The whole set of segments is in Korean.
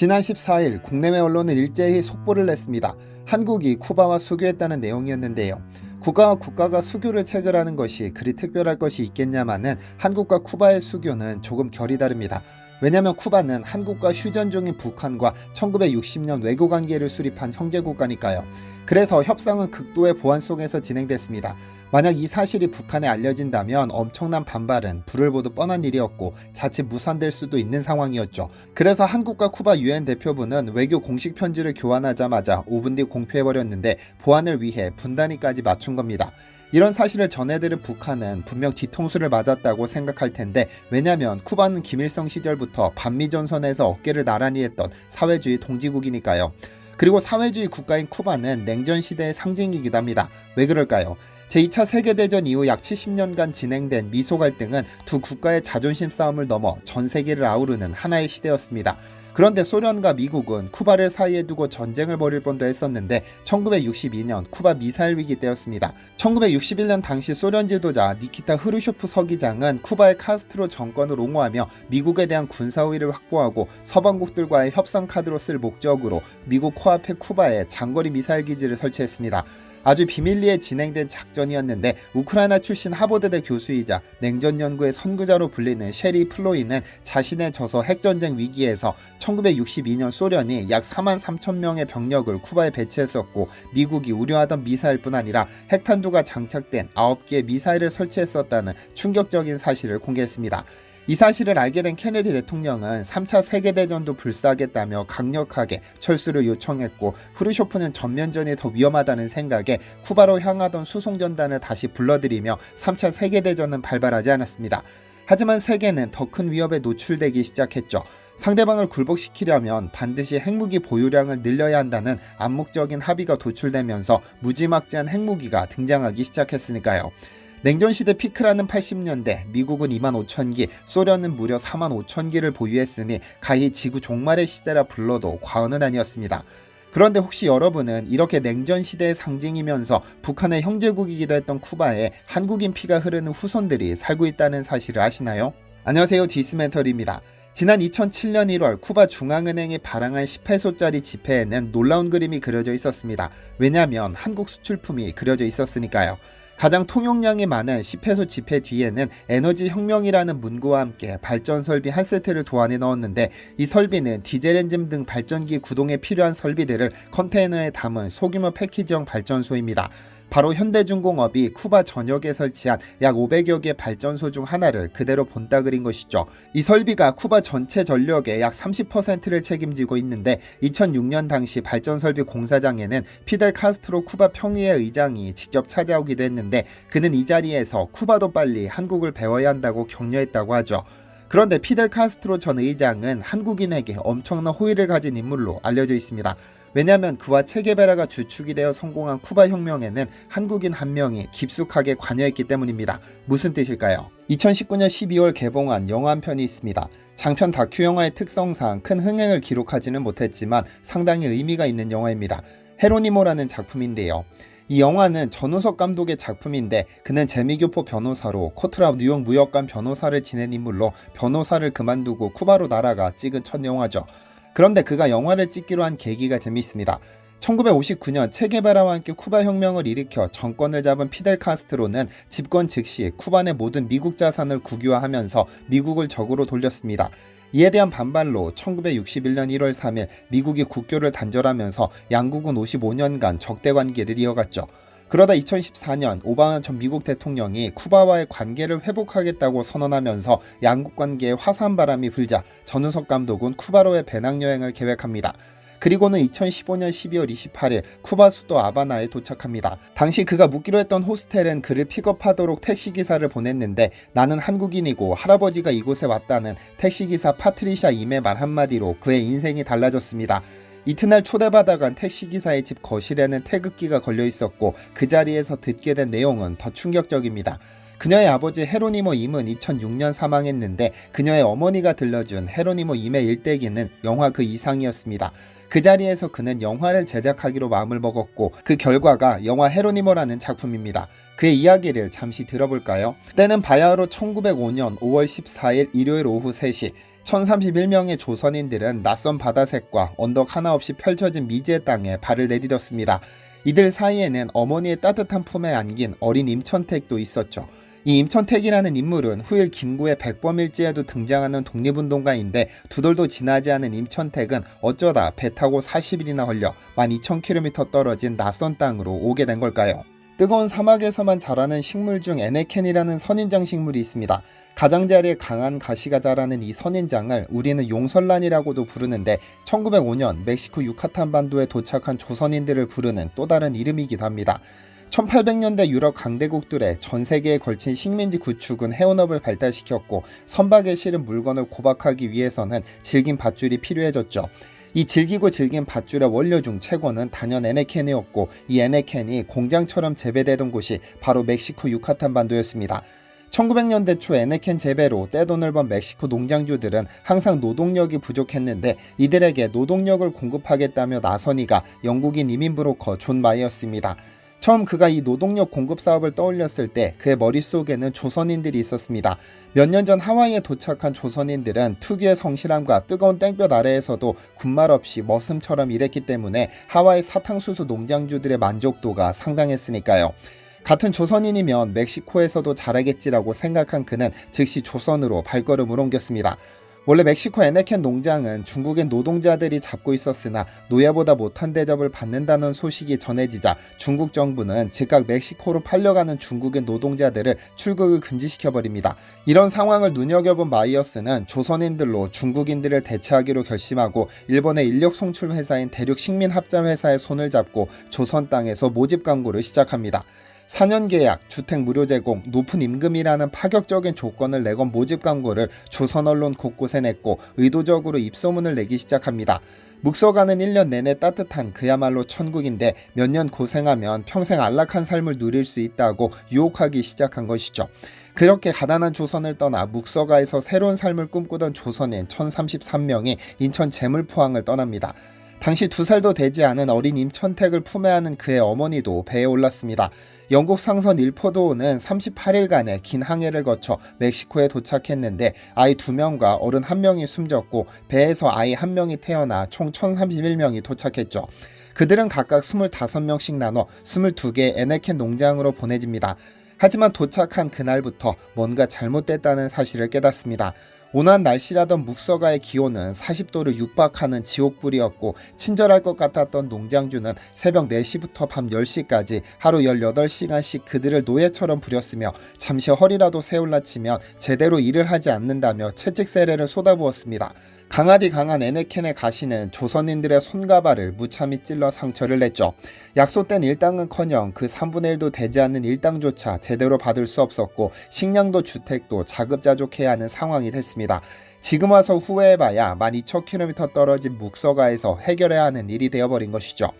지난 14일 국내외 언론은 일제히 속보를 냈습니다. 한국이 쿠바와 수교했다는 내용이었는데요. 국가와 국가가 수교를 체결하는 것이 그리 특별할 것이 있겠냐마는 한국과 쿠바의 수교는 조금 결이 다릅니다. 왜냐하면 쿠바는 한국과 휴전 중인 북한과 1960년 외교관계를 수립한 형제국가니까요. 그래서 협상은 극도의 보안 속에서 진행됐습니다. 만약 이 사실이 북한에 알려진다면 엄청난 반발은 불을 보듯 뻔한 일이었고 자칫 무산될 수도 있는 상황이었죠. 그래서 한국과 쿠바 유엔 대표부는 외교 공식 편지를 교환하자마자 5분 뒤 공표해버렸는데 보안을 위해 분단위까지 맞춘 겁니다. 이런 사실을 전해들은 북한은 분명 뒤통수를 맞았다고 생각할 텐데, 왜냐면 쿠바는 김일성 시절부터 반미전선에서 어깨를 나란히 했던 사회주의 동지국이니까요. 그리고 사회주의 국가인 쿠바는 냉전 시대의 상징이기도 합니다. 왜 그럴까요? 제2차 세계대전 이후 약 70년간 진행된 미소 갈등은 두 국가의 자존심 싸움을 넘어 전 세계를 아우르는 하나의 시대였습니다. 그런데 소련과 미국은 쿠바를 사이에 두고 전쟁을 벌일 뻔도 했었는데 1962년 쿠바 미사일 위기 때였습니다. 1961년 당시 소련 지도자 니키타 흐르쇼프 서기장은 쿠바의 카스트로 정권을 옹호하며 미국에 대한 군사 우위를 확보하고 서방국들과의 협상 카드로 쓸 목적으로 미국 코앞의 쿠바에 장거리 미사일 기지를 설치했습니다. 아주 비밀리에 진행된 작전이었는데 우크라이나 출신 하버드대 교수이자 냉전 연구의 선구자로 불리는 셰리 플로이는 자신의 저서 핵전쟁 위기에서 1962년 소련이 약 4만 3천 명의 병력을 쿠바에 배치했었고 미국이 우려하던 미사일뿐 아니라 핵탄두가 장착된 9개의 미사일을 설치했었다는 충격적인 사실을 공개했습니다. 이 사실을 알게 된 케네디 대통령은 3차 세계대전도 불사하겠다며 강력하게 철수를 요청했고, 후르쇼프는 전면전이 더 위험하다는 생각에 쿠바로 향하던 수송전단을 다시 불러들이며 3차 세계대전은 발발하지 않았습니다. 하지만 세계는 더 큰 위협에 노출되기 시작했죠. 상대방을 굴복시키려면 반드시 핵무기 보유량을 늘려야 한다는 암묵적인 합의가 도출되면서 무지막지한 핵무기가 등장하기 시작했으니까요. 냉전시대 피크라는 80년대 미국은 2만 5천 기, 소련은 무려 4만 5천 기를 보유했으니 가히 지구 종말의 시대라 불러도 과언은 아니었습니다. 그런데 혹시 여러분은 이렇게 냉전시대의 상징이면서 북한의 형제국이기도 했던 쿠바에 한국인 피가 흐르는 후손들이 살고 있다는 사실을 아시나요? 안녕하세요, 디스멘털입니다. 지난 2007년 1월 쿠바 중앙은행이 발행한 10페소짜리 지폐에는 놀라운 그림이 그려져 있었습니다. 왜냐하면 한국 수출품이 그려져 있었으니까요. 가장 통용량이 많은 10페소 지폐 뒤에는 에너지 혁명이라는 문구와 함께 발전 설비 한 세트를 도안에 넣었는데, 이 설비는 디젤 엔진 등 발전기 구동에 필요한 설비들을 컨테이너에 담은 소규모 패키지형 발전소입니다. 바로 현대중공업이 쿠바 전역에 설치한 약 500여 개의 발전소 중 하나를 그대로 본따 그린 것이죠. 이 설비가 쿠바 전체 전력의 약 30%를 책임지고 있는데 2006년 당시 발전설비 공사장에는 피델 카스트로 쿠바 평의회 의장이 직접 찾아오기도 했는데, 그는 이 자리에서 쿠바도 빨리 한국을 배워야 한다고 격려했다고 하죠. 그런데 피델 카스트로 전 의장은 한국인에게 엄청난 호의를 가진 인물로 알려져 있습니다. 왜냐하면 그와 체게베라가 주축이 되어 성공한 쿠바 혁명에는 한국인 한 명이 깊숙하게 관여했기 때문입니다. 무슨 뜻일까요? 2019년 12월 개봉한 영화 한 편이 있습니다. 장편 다큐 영화의 특성상 큰 흥행을 기록하지는 못했지만 상당히 의미가 있는 영화입니다. 헤로니모라는 작품인데요. 이 영화는 전우석 감독의 작품인데, 그는 재미교포 변호사로 코트라 뉴욕 무역관 변호사를 지낸 인물로 변호사를 그만두고 쿠바로 날아가 찍은 첫 영화죠. 그런데 그가 영화를 찍기로 한 계기가 재미있습니다. 1959년 체게바라와 함께 쿠바 혁명을 일으켜 정권을 잡은 피델 카스트로는 집권 즉시 쿠바 내 모든 미국 자산을 국유화하면서 미국을 적으로 돌렸습니다. 이에 대한 반발로 1961년 1월 3일 미국이 국교를 단절하면서 양국은 55년간 적대 관계를 이어갔죠. 그러다 2014년 오바마 전 미국 대통령이 쿠바와의 관계를 회복하겠다고 선언하면서 양국 관계에 화사한 바람이 불자 전우석 감독은 쿠바로의 배낭여행을 계획합니다. 그리고는 2015년 12월 28일 쿠바 수도 아바나에 도착합니다. 당시 그가 묵기로 했던 호스텔은 그를 픽업하도록 택시기사를 보냈는데, 나는 한국인이고 할아버지가 이곳에 왔다는 택시기사 파트리샤 임의 말 한마디로 그의 인생이 달라졌습니다. 이튿날 초대받아간 택시기사의 집 거실에는 태극기가 걸려 있었고, 그 자리에서 듣게 된 내용은 더 충격적입니다. 그녀의 아버지 헤로니모 임은 2006년 사망했는데 그녀의 어머니가 들려준 헤로니모 임의 일대기는 영화 그 이상이었습니다. 그 자리에서 그는 영화를 제작하기로 마음을 먹었고 그 결과가 영화 헤로니모라는 작품입니다. 그의 이야기를 잠시 들어볼까요? 때는 바야흐로 1905년 5월 14일 일요일 오후 3시 1031명의 조선인들은 낯선 바다색과 언덕 하나 없이 펼쳐진 미지의 땅에 발을 내디뎠습니다. 이들 사이에는 어머니의 따뜻한 품에 안긴 어린 임천택도 있었죠. 이 임천택이라는 인물은 후일 김구의 백범일지에도 등장하는 독립운동가인데 두 돌도 지나지 않은 임천택은 어쩌다 배 타고 40일이나 걸려 12,000km 떨어진 낯선 땅으로 오게 된 걸까요? 뜨거운 사막에서만 자라는 식물 중 에네켄이라는 선인장 식물이 있습니다. 가장자리에 강한 가시가 자라는 이 선인장을 우리는 용설란이라고도 부르는데 1905년 멕시코 유카탄 반도에 도착한 조선인들을 부르는 또 다른 이름이기도 합니다. 1800년대 유럽 강대국들의 전 세계에 걸친 식민지 구축은 해운업을 발달시켰고 선박에 실은 물건을 고박하기 위해서는 질긴 밧줄이 필요해졌죠. 이 질기고 질긴 밧줄의 원료 중 최고는 단연 에네켄이었고 이 에네켄이 공장처럼 재배되던 곳이 바로 멕시코 유카탄 반도였습니다. 1900년대 초 에네켄 재배로 떼돈을 번 멕시코 농장주들은 항상 노동력이 부족했는데 이들에게 노동력을 공급하겠다며 나선 이가 영국인 이민 브로커 존 마이어스입니다. 처음 그가 이 노동력 공급 사업을 떠올렸을 때 그의 머릿속에는 조선인들이 있었습니다. 몇 년 전 하와이에 도착한 조선인들은 특유의 성실함과 뜨거운 땡볕 아래에서도 군말 없이 머슴처럼 일했기 때문에 하와이 사탕수수 농장주들의 만족도가 상당했으니까요. 같은 조선인이면 멕시코에서도 잘하겠지라고 생각한 그는 즉시 조선으로 발걸음을 옮겼습니다. 원래 멕시코 에네켄 농장은 중국인 노동자들이 잡고 있었으나 노예보다 못한 대접을 받는다는 소식이 전해지자 중국 정부는 즉각 멕시코로 팔려가는 중국인 노동자들을 출국을 금지시켜버립니다. 이런 상황을 눈여겨본 마이어스는 조선인들로 중국인들을 대체하기로 결심하고 일본의 인력 송출 회사인 대륙식민합자회사의 손을 잡고 조선 땅에서 모집 광고를 시작합니다. 4년 계약, 주택 무료 제공, 높은 임금이라는 파격적인 조건을 내건 모집 광고를 조선 언론 곳곳에 냈고 의도적으로 입소문을 내기 시작합니다. 묵서가는 1년 내내 따뜻한 그야말로 천국인데 몇 년 고생하면 평생 안락한 삶을 누릴 수 있다고 유혹하기 시작한 것이죠. 그렇게 가난한 조선을 떠나 묵서가에서 새로운 삶을 꿈꾸던 조선인 1033명이 인천 제물포항을 떠납니다. 당시 2살도 되지 않은 어린 임천택을 품에 안은 그의 어머니도 배에 올랐습니다. 영국 상선 일포도는 38일간의 긴 항해를 거쳐 멕시코에 도착했는데 아이 2명과 어른 1명이 숨졌고 배에서 아이 1명이 태어나 총 1031명이 도착했죠. 그들은 각각 25명씩 나눠 22개의 에네켄 농장으로 보내집니다. 하지만 도착한 그날부터 뭔가 잘못됐다는 사실을 깨닫습니다. 온화한 날씨라던 묵서가의 기온은 40도를 육박하는 지옥불이었고 친절할 것 같았던 농장주는 새벽 4시부터 밤 10시까지 하루 18시간씩 그들을 노예처럼 부렸으며 잠시 허리라도 세울라치면 제대로 일을 하지 않는다며 채찍 세례를 쏟아부었습니다. 강하디 강한 에네켄의 가시는 조선인들의 손가발을 무참히 찔러 상처를 냈죠. 약속된 일당은커녕 그 3분의 1도 되지 않는 일당조차 제대로 받을 수 없었고 식량도 주택도 자급자족해야 하는 상황이 됐습니다. 지금 와서 후회해봐야 12,000km 떨어진 묵서가에서 해결해야 하는 일이 되어버린 것이죠.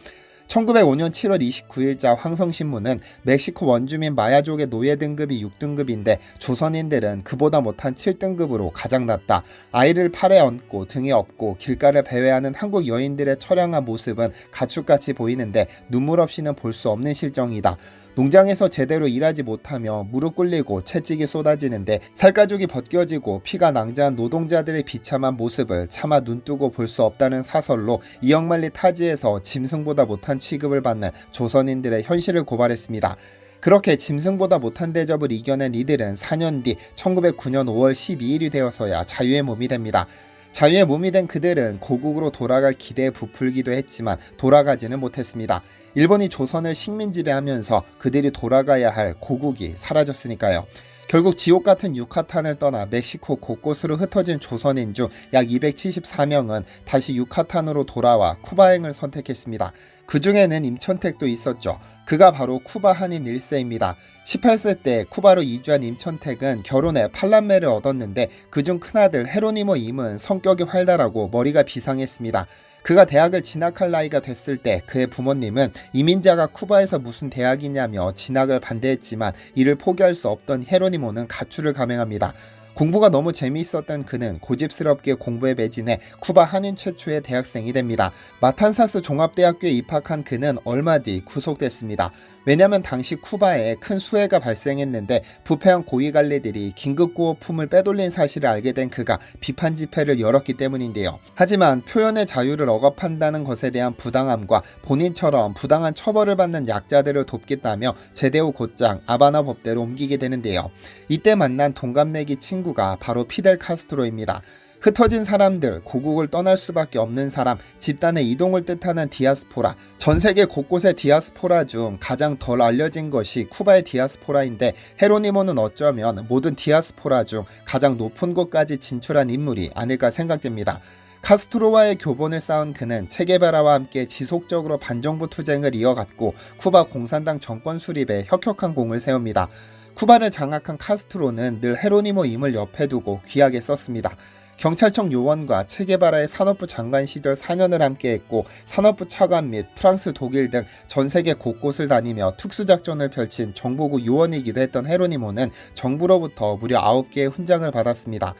1905년 7월 29일자 황성신문은 멕시코 원주민 마야족의 노예 등급이 6등급인데 조선인들은 그보다 못한 7등급으로 가장 낮다. 아이를 팔에 얹고 등에 업고 길가를 배회하는 한국 여인들의 처량한 모습은 가축같이 보이는데 눈물 없이는 볼 수 없는 실정이다. 농장에서 제대로 일하지 못하며 무릎 꿇리고 채찍이 쏟아지는데 살가죽이 벗겨지고 피가 낭자한 노동자들의 비참한 모습을 차마 눈뜨고 볼 수 없다는 사설로 이억만리 타지에서 짐승보다 못한 취급을 받는 조선인들의 현실을 고발했습니다. 그렇게 짐승보다 못한 대접을 이겨낸 이들은 4년 뒤 1909년 5월 12일이 되어서야 자유의 몸이 됩니다. 자유의 몸이 된 그들은 고국으로 돌아갈 기대에 부풀기도 했지만 돌아가지는 못했습니다. 일본이 조선을 식민지배하면서 그들이 돌아가야 할 고국이 사라졌으니까요. 결국 지옥 같은 유카탄을 떠나 멕시코 곳곳으로 흩어진 조선인 중 약 274명은 다시 유카탄으로 돌아와 쿠바행을 선택했습니다. 그 중에는 임천택도 있었죠. 그가 바로 쿠바 한인 1세입니다. 18세 때 쿠바로 이주한 임천택은 결혼해 팔남매를 얻었는데 그중 큰아들 헤로니모 임은 성격이 활달하고 머리가 비상했습니다. 그가 대학을 진학할 나이가 됐을 때 그의 부모님은 이민자가 쿠바에서 무슨 대학이냐며 진학을 반대했지만 이를 포기할 수 없던 헤로니모는 가출을 감행합니다. 공부가 너무 재미있었던 그는 고집스럽게 공부에 매진해 쿠바 한인 최초의 대학생이 됩니다. 마탄사스 종합대학교에 입학한 그는 얼마 뒤 구속됐습니다. 왜냐하면 당시 쿠바에 큰 수해가 발생했는데 부패한 고위관리들이 긴급구호품을 빼돌린 사실을 알게 된 그가 비판 집회를 열었기 때문인데요. 하지만 표현의 자유를 억압한다는 것에 대한 부당함과 본인처럼 부당한 처벌을 받는 약자들을 돕겠다며 제대 후 곧장 아바나 법대로 옮기게 되는데요. 이때 만난 동갑내기 친구가 바로 피델 카스트로입니다. 흩어진 사람들, 고국을 떠날 수밖에 없는 사람, 집단의 이동을 뜻하는 디아스포라. 전 세계 곳곳의 디아스포라 중 가장 덜 알려진 것이 쿠바의 디아스포라인데 헤로니모는 어쩌면 모든 디아스포라 중 가장 높은 곳까지 진출한 인물이 아닐까 생각됩니다. 카스트로와의 교본을 쌓은 그는 체게바라와 함께 지속적으로 반정부 투쟁을 이어갔고 쿠바 공산당 정권 수립에 혁혁한 공을 세웁니다. 쿠바를 장악한 카스트로는 늘 헤로니모 임을 옆에 두고 귀하게 썼습니다. 경찰청 요원과 체게바라의 산업부 장관 시절 4년을 함께했고 산업부 차관 및 프랑스, 독일 등 전 세계 곳곳을 다니며 특수작전을 펼친 정보국 요원이기도 했던 헤로니모는 정부로부터 무려 9개의 훈장을 받았습니다.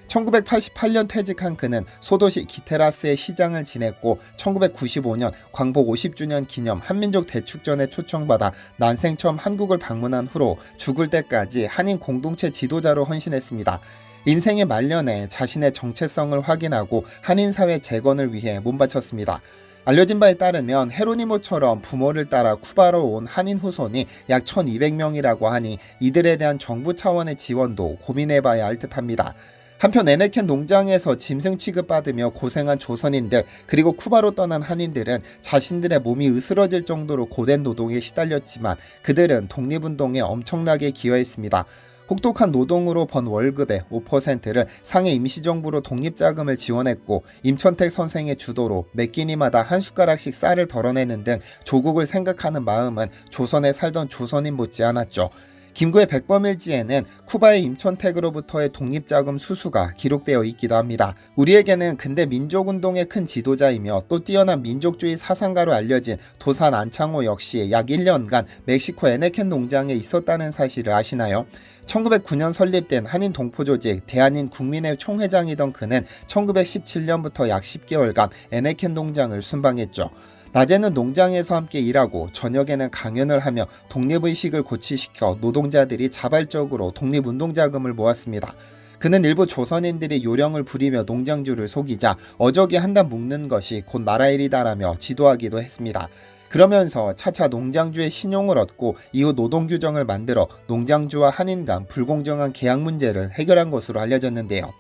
1988년 퇴직한 그는 소도시 기테라스의 시장을 지냈고 1995년 광복 50주년 기념 한민족 대축전에 초청받아 난생 처음 한국을 방문한 후로 죽을 때까지 한인 공동체 지도자로 헌신했습니다. 인생의 말년에 자신의 정체성을 확인하고 한인사회 재건을 위해 몸바쳤습니다. 알려진 바에 따르면 헤로니모처럼 부모를 따라 쿠바로 온 한인 후손이 약 1200명이라고 하니 이들에 대한 정부 차원의 지원도 고민해봐야 할 듯합니다. 한편 에네켄 농장에서 짐승 취급받으며 고생한 조선인들 그리고 쿠바로 떠난 한인들은 자신들의 몸이 으스러질 정도로 고된 노동에 시달렸지만 그들은 독립운동에 엄청나게 기여했습니다. 혹독한 노동으로 번 월급의 5%를 상해 임시정부로 독립자금을 지원했고 임천택 선생의 주도로 매 끼니마다 한 숟가락씩 쌀을 덜어내는 등 조국을 생각하는 마음은 조선에 살던 조선인 못지않았죠. 김구의 백범일지에는 쿠바의 임천택으로부터의 독립자금 수수가 기록되어 있기도 합니다. 우리에게는 근대 민족운동의 큰 지도자이며 또 뛰어난 민족주의 사상가로 알려진 도산 안창호 역시 약 1년간 멕시코 에네켄 농장에 있었다는 사실을 아시나요? 1909년 설립된 한인 동포조직 대한인 국민회 총회장이던 그는 1917년부터 약 10개월간 에네켄 농장을 순방했죠. 낮에는 농장에서 함께 일하고 저녁에는 강연을 하며 독립의식을 고취시켜 노동자들이 자발적으로 독립운동자금을 모았습니다. 그는 일부 조선인들이 요령을 부리며 농장주를 속이자 어저기 한 단 묶는 것이 곧 나라일이다라며 지도하기도 했습니다. 그러면서 차차 농장주의 신용을 얻고 이후 노동규정을 만들어 농장주와 한인 간 불공정한 계약 문제를 해결한 것으로 알려졌는데요.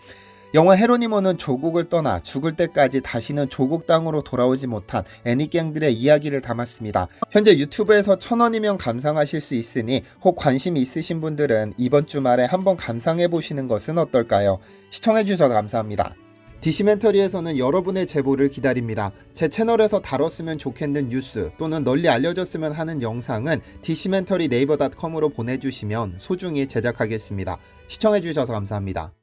영화 헤로니모는 조국을 떠나 죽을 때까지 다시는 조국 땅으로 돌아오지 못한 애니갱들의 이야기를 담았습니다. 현재 유튜브에서 1000원이면 감상하실 수 있으니 혹 관심이 있으신 분들은 이번 주말에 한번 감상해보시는 것은 어떨까요? 시청해주셔서 감사합니다. 디시멘터리에서는 여러분의 제보를 기다립니다. 제 채널에서 다뤘으면 좋겠는 뉴스 또는 널리 알려졌으면 하는 영상은 디시멘터리 네이버.com으로 보내주시면 소중히 제작하겠습니다. 시청해주셔서 감사합니다.